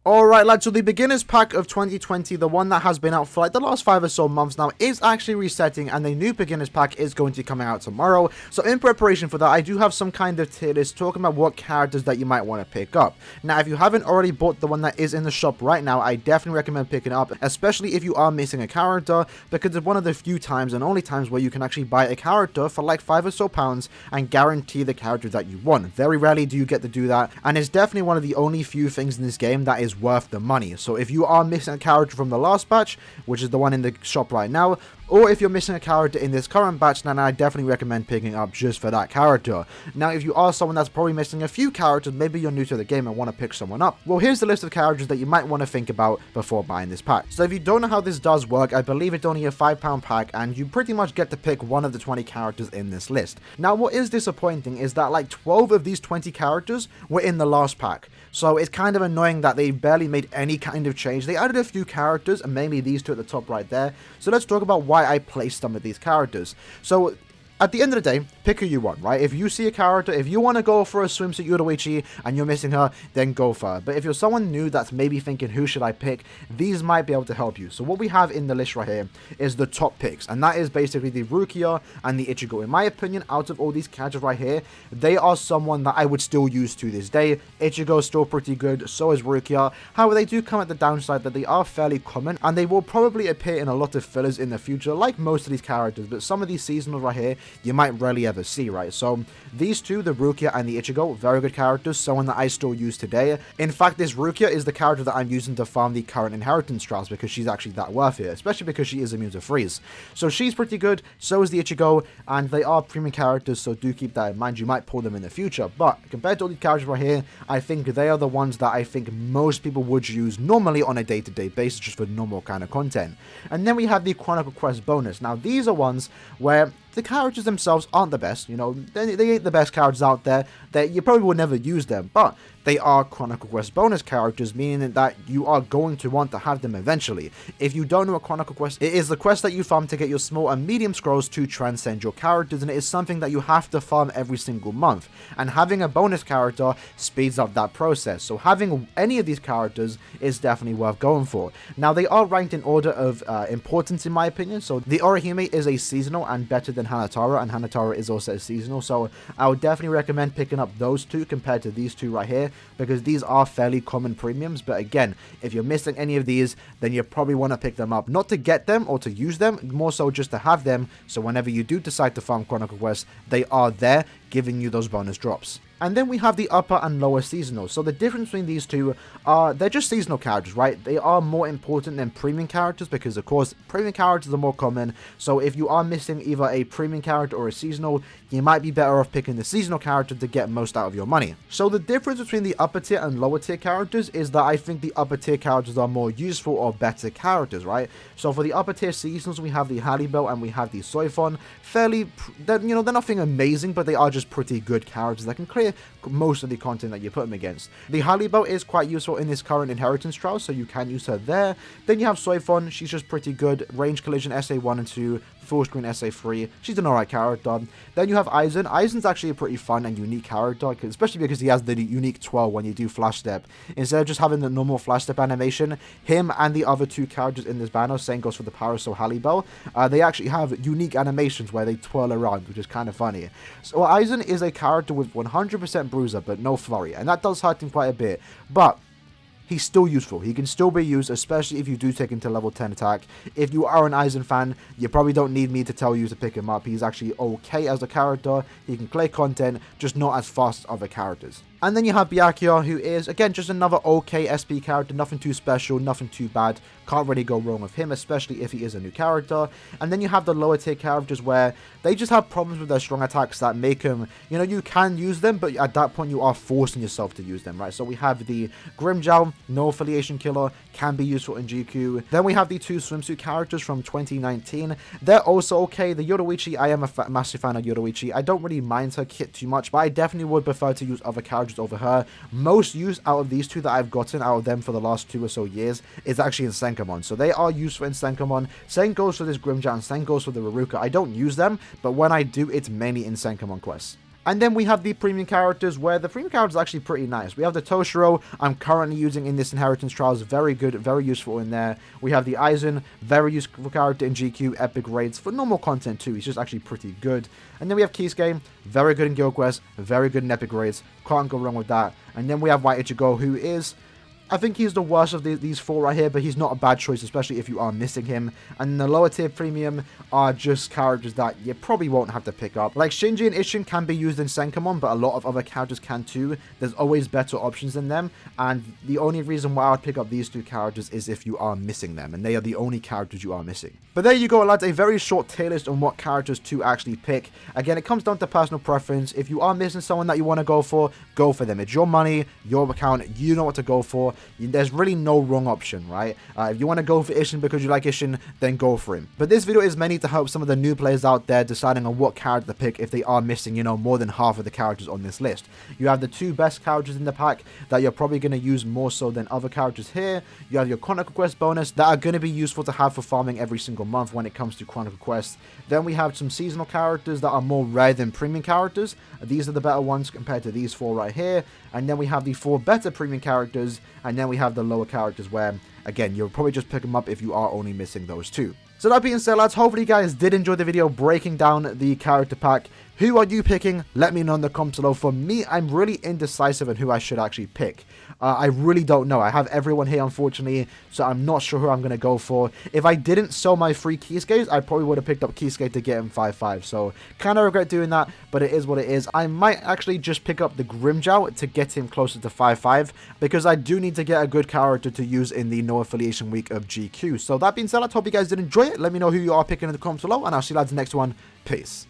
Alright lads, so the beginners pack of 2020, the one that has been out for like the last 5 or so months now, is actually resetting, and the new beginners pack is going to be coming out tomorrow. So in preparation for that, I do have some kind of tier list talking about what characters that you might want to pick up. Now if you haven't already bought the one that is in the shop right now, I definitely recommend picking it up, especially if you are missing a character, because it's one of the few times and only times where you can actually buy a character for like £5 or so and guarantee the character that you want. Very rarely do you get to do that, and it's definitely one of the only few things in this game that is worth the money. So if you are missing a character from the last batch, which is the one in the shop right now, or if you're missing a character in this current batch, then I definitely recommend picking up just for that character. Now, if you are someone that's probably missing a few characters, maybe you're new to the game and want to pick someone up, well, here's the list of characters that you might want to think about before buying this pack. So if you don't know how this does work, I believe it's only a £5 pack, and you pretty much get to pick one of the 20 characters in this list. Now, what is disappointing is that like 12 of these 20 characters were in the last pack. So it's kind of annoying that they barely made any kind of change. They added a few characters, and mainly these two at the top right there. So let's talk about why I placed some of these characters. So at the end of the day, pick who you want, right? If you see a character, if you want to go for a swimsuit Yoruichi and you're missing her, then go for her. But if you're someone new that's maybe thinking, who should I pick? These might be able to help you. So what we have in the list right here is the top picks. And that is basically the Rukia and the Ichigo. In my opinion, out of all these characters right here, they are someone that I would still use to this day. Ichigo is still pretty good, so is Rukia. However, they do come at the downside that they are fairly common, and they will probably appear in a lot of fillers in the future, like most of these characters. But some of these seasonals right here, you might rarely ever see, right? So these two, the Rukia and the Ichigo, very good characters, someone that I still use today. In fact, this Rukia is the character that I'm using to farm the current inheritance trials, because she's actually that worth it, especially because she is immune to freeze. So she's pretty good, so is the Ichigo, and they are premium characters, so do keep that in mind. You might pull them in the future, but compared to all these characters right here, I think they are the ones that I think most people would use normally on a day-to-day basis, just for normal kind of content. And then we have the Chronicle Quest bonus. Now these are ones where the characters themselves aren't the best, you know, they ain't the best characters out there, that you probably will never use them, but they are Chronicle Quest bonus characters, meaning that you are going to want to have them eventually. If you don't know what Chronicle Quest, it is the quest that you farm to get your small and medium scrolls to transcend your characters, and it is something that you have to farm every single month, and having a bonus character speeds up that process. So having any of these characters is definitely worth going for. Now they are ranked in order of importance in my opinion. So the Orihime is a seasonal and better than Hanatara, and Hanatara is also a seasonal, so I would definitely recommend picking up those two compared to these two right here, because these are fairly common premiums. But again, if you're missing any of these, then you probably want to pick them up, not to get them or to use them, more so just to have them, so whenever you do decide to farm Chronicle Quest, they are there giving you those bonus drops. And then we have the upper and lower seasonal. So the difference between these two are, they're just seasonal characters, right? They are more important than premium characters, because of course premium characters are more common. So if you are missing either a premium character or a seasonal, you might be better off picking the seasonal character to get most out of your money. So the difference between the upper tier and lower tier characters is that I think the upper tier characters are more useful or better characters, right? So for the upper tier seasonals, we have the Halibel and we have the Soifon. Fairly, they're nothing amazing, but they are just pretty good characters that can clear most of the content that you put them against. The Halibel is quite useful in this current inheritance trial, so you can use her there. Then you have Soifon, she's just pretty good. Range collision SA1 and 2, full screen SA3, she's an alright character. Then you have Aizen. Aizen's actually a pretty fun and unique character, especially because he has the unique twirl when you do flash step. Instead of just having the normal flash step animation, him and the other two characters in this banner, same goes for the Parasaur Halibel, they actually have unique animations where they twirl around, which is kind of funny. So Aizen is a character with 100% bruiser but no flurry, and that does hurt him quite a bit, but he's still useful. He can still be used, especially if you do take him to level 10 attack. If you are an Aizen fan, you probably don't need me to tell you to pick him up. He's actually okay as a character. He can play content, just not as fast as other characters. And then you have Byakuya, who is, again, just another okay SP character. Nothing too special, nothing too bad. Can't really go wrong with him, especially if he is a new character. And then you have the lower tier characters where they just have problems with their strong attacks that make them, you can use them, but at that point you are forcing yourself to use them, right? So we have the Grimmjow, no affiliation killer, can be useful in GQ. Then we have the two swimsuit characters from 2019. They're also okay. The Yoruichi, I am a massive fan of Yoruichi. I don't really mind her kit too much, but I definitely would prefer to use other characters over her. Most used out of these two that I've gotten out of them for the last 2 or so years is actually in Senkamon. So they are useful in Senkamon. Same goes for this Grimmjow and same goes for the Ruruka. I don't use them, but when I do, it's mainly in Senkamon quests. And then we have the premium characters, where the premium characters are actually pretty nice. We have the Toshiro, I'm currently using in this Inheritance Trials, very good, very useful in there. We have the Aizen, very useful character in GQ, epic raids, for normal content too, he's just actually pretty good. And then we have Kisuke, very good in Guild Quest, very good in epic raids, can't go wrong with that. And then we have White Ichigo, who is... I think he's the worst of these four right here, but he's not a bad choice, especially if you are missing him. And the lower tier premium are just characters that you probably won't have to pick up. Like Shinji and Isshin can be used in Senkamon, but a lot of other characters can too. There's always better options than them, and the only reason why I would pick up these two characters is if you are missing them, and they are the only characters you are missing. But there you go, lads, a very short tier list on what characters to actually pick. Again, it comes down to personal preference. If you are missing someone that you want to go for them. It's your money, your account, you know what to go for. There's really no wrong option, right? If you want to go for Isshin because you like Isshin, then go for him. But this video is mainly to help some of the new players out there deciding on what character to pick if they are missing, you know, more than half of the characters on this list. You have the two best characters in the pack that you're probably going to use more so than other characters here. You have your Chronicle Quest bonus that are going to be useful to have for farming every single month when it comes to Chronicle Quests. Then we have some seasonal characters that are more rare than premium characters. These are the better ones compared to these four right here. And then we have the four better premium characters, and then we have the lower characters where, again, you'll probably just pick them up if you are only missing those two. So that being said, lads, hopefully you guys did enjoy the video breaking down the character pack. Who are you picking? Let me know in the comments below. For me, I'm really indecisive on who I should actually pick. I really don't know. I have everyone here, unfortunately, so I'm not sure who I'm going to go for. If I didn't sell my free Kisuke, I probably would have picked up Kisuke to get him 5-5. So, kind of regret doing that, but it is what it is. I might actually just pick up the Grimmjow to get him closer to 5-5, because I do need to get a good character to use in the no affiliation week of GQ. So, that being said, I hope you guys did enjoy it. Let me know who you are picking in the comments below, and I'll see you lads in the next one. Peace.